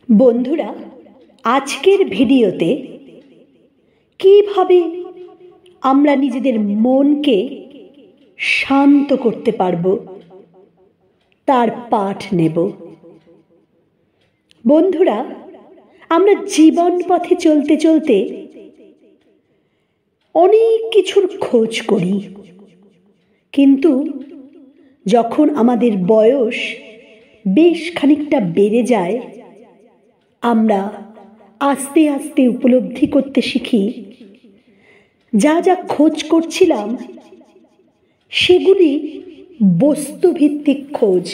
বন্ধুরা, আজকের ভিডিওতে কিভাবে আমরা নিজেদের মনকে শান্ত করতে পারবো তার পাঠ নেব। বন্ধুরা, আমরা জীবন পথে চলতে চলতে অনেক কিছুর খোঁজ করি, কিন্তু যখন আমাদের বয়স বেশ খানিকটা বেড়ে যায়, আমরা আস্তে আস্তে উপলব্ধি করতে শিখি যা যা খোঁজ করছিলাম সেগুলি বস্তুভিত্তিক খোঁজ।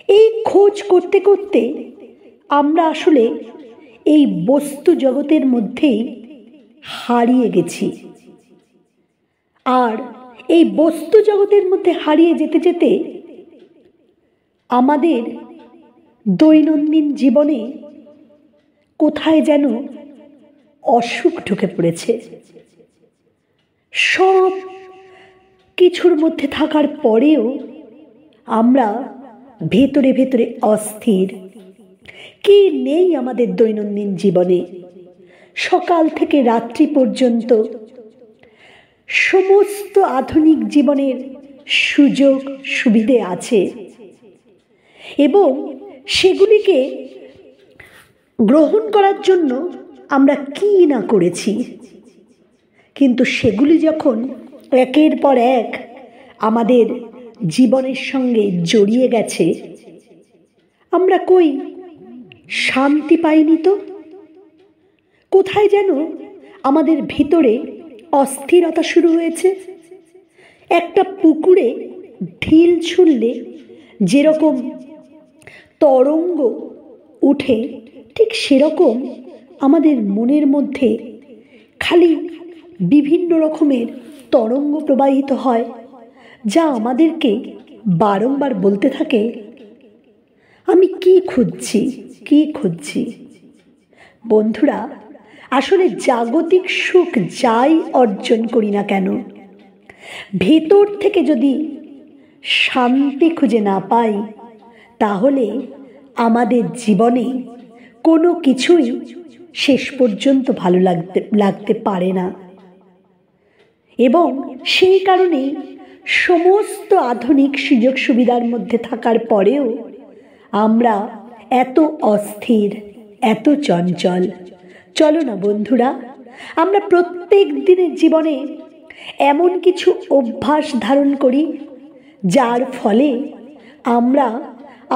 এই খোঁজ করতে করতে আমরা আসলে এই বস্তু জগতের মধ্যেই হারিয়ে গেছি। আর এই বস্তু জগতের মধ্যে হারিয়ে যেতে যেতে আমাদের দৈনন্দিন জীবনে কোথায় যেন অসুখ ঢুকে পড়েছে। সব কিছুর মধ্যে থাকার পরেও আমরা ভেতরে ভেতরে অস্থির। কি নেই আমাদের দৈনন্দিন জীবনে? সকাল থেকে রাত্রি পর্যন্ত সমস্ত আধুনিক জীবনের সুযোগ সুবিধে আছে এবং সেগুলিকে গ্রহণ করার জন্য আমরা কি না করেছি, কিন্তু সেগুলি যখন একের পর এক আমাদের জীবনের সঙ্গে জড়িয়ে গেছে, আমরা কই শান্তি পাইনি তো? কোথায় যেন আমাদের ভিতরে অস্থিরতা শুরু হয়েছে। একটা পুকুরে ঢিল ছুঁড়লে যেরকম তরঙ্গ উঠে, ঠিক সেরকম আমাদের মনের মধ্যে খালি বিভিন্ন রকমের তরঙ্গ প্রবাহিত হয়, যা আমাদেরকে বারংবার বলতে থাকে, আমি কি খুঁজছি, কি খুঁজছি। বন্ধুরা, আসলে জাগতিক সুখ যাই অর্জন করি না কেন, ভেতর থেকে যদি শান্তি খুঁজে না পাই, তাহলে আমাদের জীবনে কোনো কিছুই শেষ পর্যন্ত ভালো লাগতে পারে না। এবং সেই কারণেই সমস্ত আধুনিক সুযোগ সুবিধার মধ্যে থাকার পরেও আমরা এত অস্থির, এত চঞ্চল। চলো না বন্ধুরা, আমরা প্রত্যেক দিনের জীবনে এমন কিছু অভ্যাস ধারণ করি যার ফলে আমরা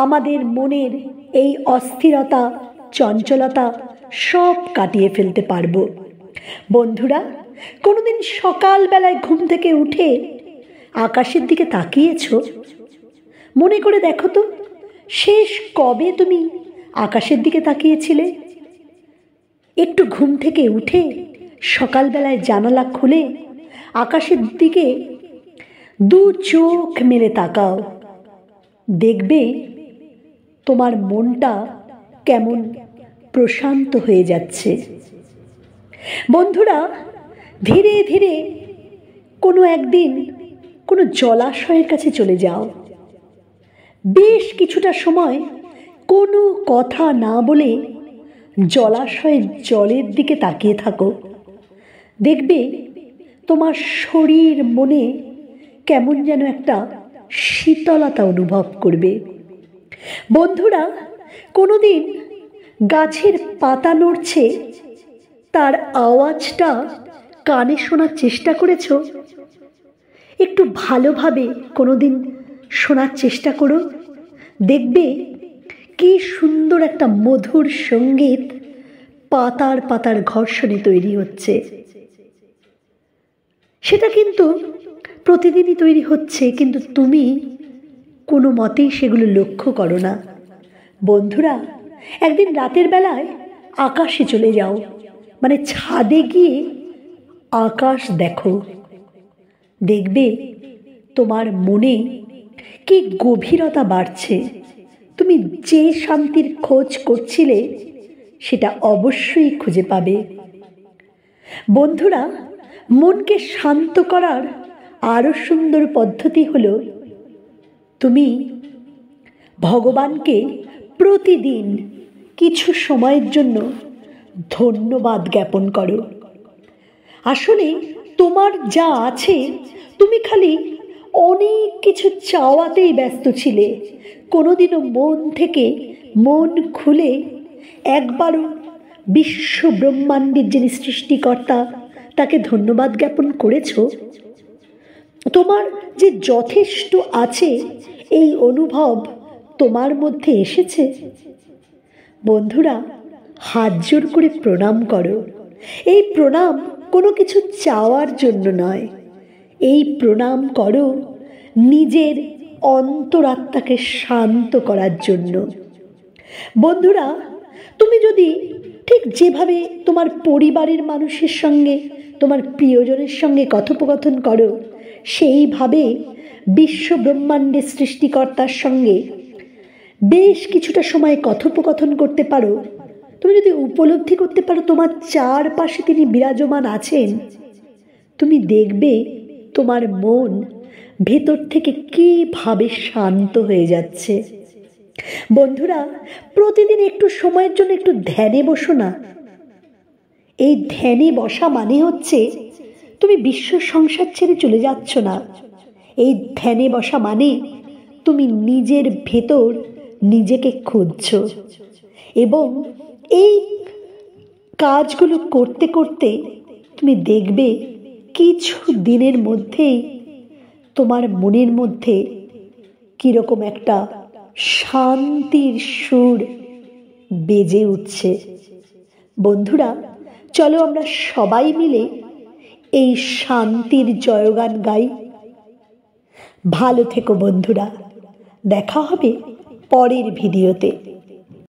আমাদের মনের এই অস্থিরতা, চঞ্চলতা সব কাটিয়ে ফেলতে পারবো। বন্ধুরা, কোনোদিন সকালবেলায় ঘুম থেকে উঠে আকাশের দিকে তাকিয়েছো? মনে করে দেখো তো, শেষ কবে তুমি আকাশের দিকে তাকিয়েছিলে? একটু ঘুম থেকে উঠে সকালবেলায় জানালা খুলে আকাশের দিকে দু চোখ মেলে তাকাও, দেখবে তোমার মনটা কেমন প্রশান্ত হয়ে যাচ্ছে। বন্ধুরা, ধীরে ধীরে কোনো একদিন কোনো জলাশয়ের কাছে চলে যাও। বেশ কিছুটা সময় কোনো কথা না বলে জলাশয়ের জলের দিকে তাকিয়ে থাকো। দেখবে তোমার শরীর মনে কেমন যেন একটা শীতলতা অনুভব করবে। বন্ধুরা, কোনোদিন গাছের পাতা নড়ছে, তার আওয়াজটা কানে শোনার চেষ্টা করেছো? একটু ভালোভাবে কোনোদিন শোনার চেষ্টা করো, দেখবে কি সুন্দর একটা মধুর সঙ্গীত পাতার পাতার ঘর্ষণে তৈরি হচ্ছে। সেটা কিন্তু প্রতিদিনই তৈরি হচ্ছে, কিন্তু তুমি কোনো মতেই সেগুলো লক্ষ্য করো না। বন্ধুরা, একদিন রাতের বেলায় আকাশে চলে যাও, মানে ছাদে গিয়ে আকাশ দেখো, দেখবে তোমার মনে কি গভীরতা বাড়ছে। তুমি যে শান্তির খোঁজ করছিলে সেটা অবশ্যই খুঁজে পাবে। বন্ধুরা, মনকে শান্ত করার আরো সুন্দর পদ্ধতি হলো, তুমি ভগবানকে প্রতিদিন কিছু সময়ের জন্য ধন্যবাদ জ্ঞাপন করো। আসলে তোমার যা আছে, তুমি খালি অনেক কিছু চাওয়াতেই ব্যস্ত ছিলে। কোনোদিনও মন থেকে মন খুলে একবারও বিশ্ব ব্রহ্মাণ্ডের যিনি সৃষ্টিকর্তা তাকে ধন্যবাদ জ্ঞাপন করেছ? তোমার যে যথেষ্ট আছে এই অনুভব তোমার মধ্যে এসেছে? বন্ধুরা, হাত জোর করে প্রণাম করো। এই প্রণাম কোনো কিছু চাওয়ার জন্য নয়, এই প্রণাম করো নিজের অন্তরাত্মাকে শান্ত করার জন্য। বন্ধুরা, তুমি যদি ঠিক যেভাবে তোমার পরিবারের মানুষের সঙ্গে, তোমার প্রিয়জনের সঙ্গে কথোপকথন করো, সেইভাবে বিশ্ব ব্রহ্মাণ্ডের সৃষ্টিকর্তার সঙ্গে বেশ কিছুটা সময় কথোপকথন করতে পারো, তুমি যদি উপলব্ধি করতে পারো তোমার চারপাশে তিনি বিরাজমান আছেন, তুমি দেখবে তোমার মন ভেতর থেকে কীভাবে শান্ত হয়ে যাচ্ছে। বন্ধুরা, প্রতিদিন একটু সময়ের জন্য একটু ধ্যানে বসো না। এই ধ্যানে বসা মানে হচ্ছে তুমি বিশ্ব সংসার ছেড়ে চলে যাচ্ছ না। এই ধ্যানে বসা মানে তুমি নিজের ভেতর নিজেকে খুঁজছ, এবং এই কাজগুলো করতে করতে তুমি দেখবে কিছু দিনের মধ্যেই তোমার মনের মধ্যে কীরকম একটা শান্তির সুর বেজে উঠছে। বন্ধুরা, চলো আমরা সবাই মিলে এই শান্তির জয়গান গাই। ভালো থেকো বন্ধুরা, দেখা হবে পরের ভিডিওতে।